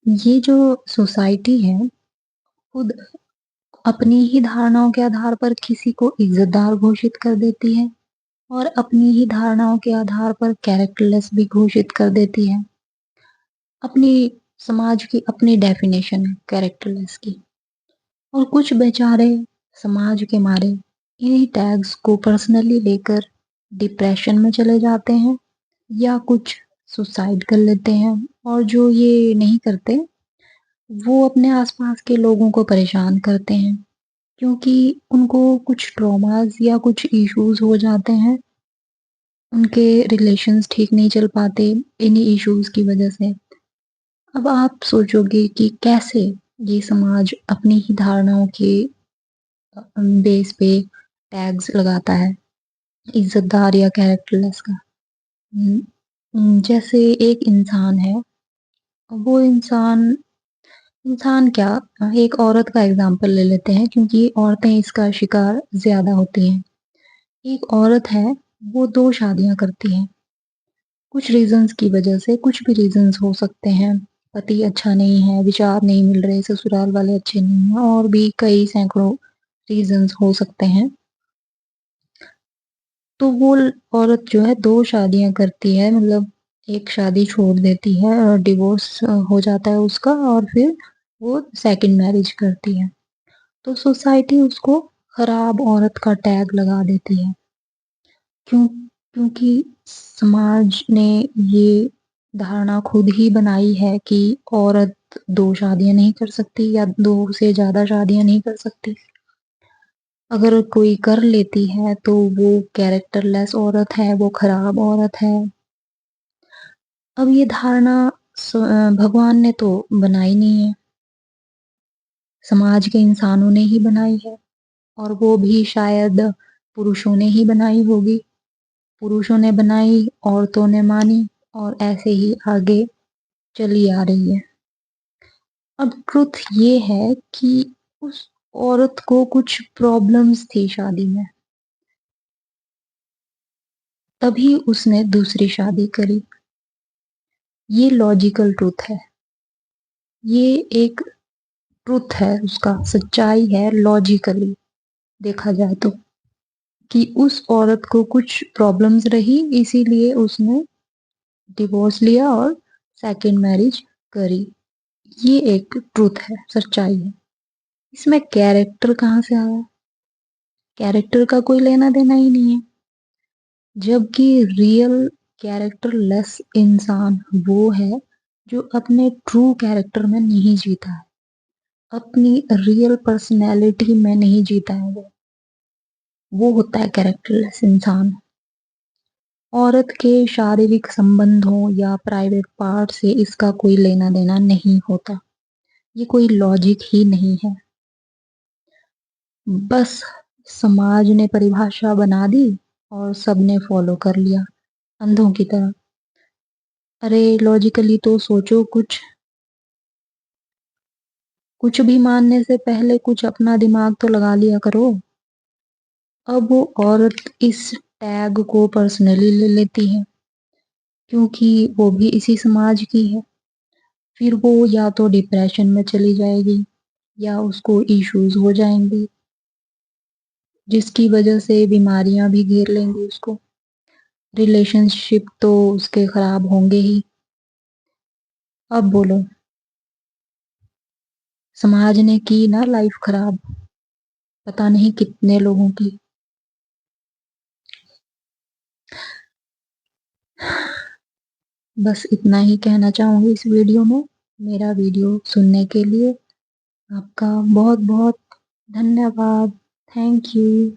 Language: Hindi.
ये जो सोसाइटी है, खुद अपनी ही धारणाओं के आधार पर किसी को इज़्ज़तदार घोषित कर देती है और अपनी ही धारणाओं के आधार पर कैरेक्टरलेस भी घोषित कर देती है। अपनी समाज की अपनी डेफिनेशन है कैरेक्टरलेस की। और कुछ बेचारे समाज के मारे इन्हीं टैग्स को पर्सनली लेकर डिप्रेशन में चले जाते हैं या कुछ सुसाइड कर लेते हैं। और जो ये नहीं करते, वो अपने आसपास के लोगों को परेशान करते हैं, क्योंकि उनको कुछ ट्रॉमास या कुछ इश्यूज हो जाते हैं। उनके रिलेशंस ठीक नहीं चल पाते इन्हीं इश्यूज की वजह से। अब आप सोचोगे कि कैसे ये समाज अपनी ही धारणाओं के बेस पे टैग्स लगाता है, इज्जतदार या कैरेक्टरलेस का। जैसे एक इंसान है, वो इंसान इंसान क्या, एक औरत का एग्जाम्पल ले लेते हैं क्योंकि औरतें इसका शिकार ज्यादा होती हैं। एक औरत है, वो 2 शादियाँ करती है, कुछ रीज़न्स की वजह से, कुछ भी रीज़न्स हो सकते हैं। पति अच्छा नहीं है, विचार नहीं मिल रहे, ससुराल वाले अच्छे नहीं हैं और भी कई सैकड़ों रीज़न्स हो सकते हैं। तो वो औरत जो है 2 शादियाँ करती है, मतलब एक शादी छोड़ देती है और डिवोर्स हो जाता है उसका, और फिर वो सेकंड मैरिज करती है। तो सोसाइटी उसको खराब औरत का टैग लगा देती है। क्योंकि समाज ने ये धारणा खुद ही बनाई है कि औरत 2 शादियाँ नहीं कर सकती या 2 से ज़्यादा शादियाँ नहीं कर सकती। अगर कोई कर लेती है तो वो कैरेक्टरलेस औरत है, वो खराब औरत है। अब ये धारणा भगवान ने तो बनाई नहीं है, समाज के इंसानों ने ही बनाई है, और वो भी शायद पुरुषों ने ही बनाई होगी। पुरुषों ने बनाई, औरतों ने मानी, और ऐसे ही आगे चली आ रही है। अब ट्रुथ ये है कि उस औरत को कुछ प्रॉब्लम्स थी शादी में, तभी उसने दूसरी शादी करी। ये लॉजिकल ट्रुथ है। ये एक ट्रुथ है, उसका सच्चाई है लॉजिकली देखा जाए तो, कि उस औरत को कुछ प्रॉब्लम्स रही, इसीलिए उसने डिवोर्स लिया और सेकंड मैरिज करी। ये एक ट्रुथ है, सच्चाई है। इसमें कैरेक्टर कहाँ से आया? कैरेक्टर का कोई लेना देना ही नहीं है। जबकि रियल कैरेक्टरलेस इंसान वो है जो अपने ट्रू कैरेक्टर में नहीं जीता है, अपनी रियल पर्सनैलिटी में नहीं जीता है। वो होता है कैरेक्टरलेस इंसान। औरत के शारीरिक संबंधों या प्राइवेट पार्ट से इसका कोई लेना देना नहीं होता। ये कोई लॉजिक ही नहीं है। बस समाज ने परिभाषा बना दी और सबने फॉलो कर लिया अंधों की तरह। अरे लॉजिकली तो सोचो, कुछ कुछ भी मानने से पहले कुछ अपना दिमाग तो लगा लिया करो। अब वो औरत इस टैग को पर्सनली ले लेती है क्योंकि वो भी इसी समाज की है। फिर वो या तो डिप्रेशन में चली जाएगी या उसको इश्यूज हो जाएंगी, जिसकी वजह से बीमारियां भी घेर लेंगी उसको। रिलेशनशिप तो उसके खराब होंगे ही। अब बोलो, समाज ने की ना लाइफ खराब, पता नहीं कितने लोगों की। बस इतना ही कहना चाहूंगी इस वीडियो में। मेरा वीडियो सुनने के लिए आपका बहुत बहुत धन्यवाद। Thank you.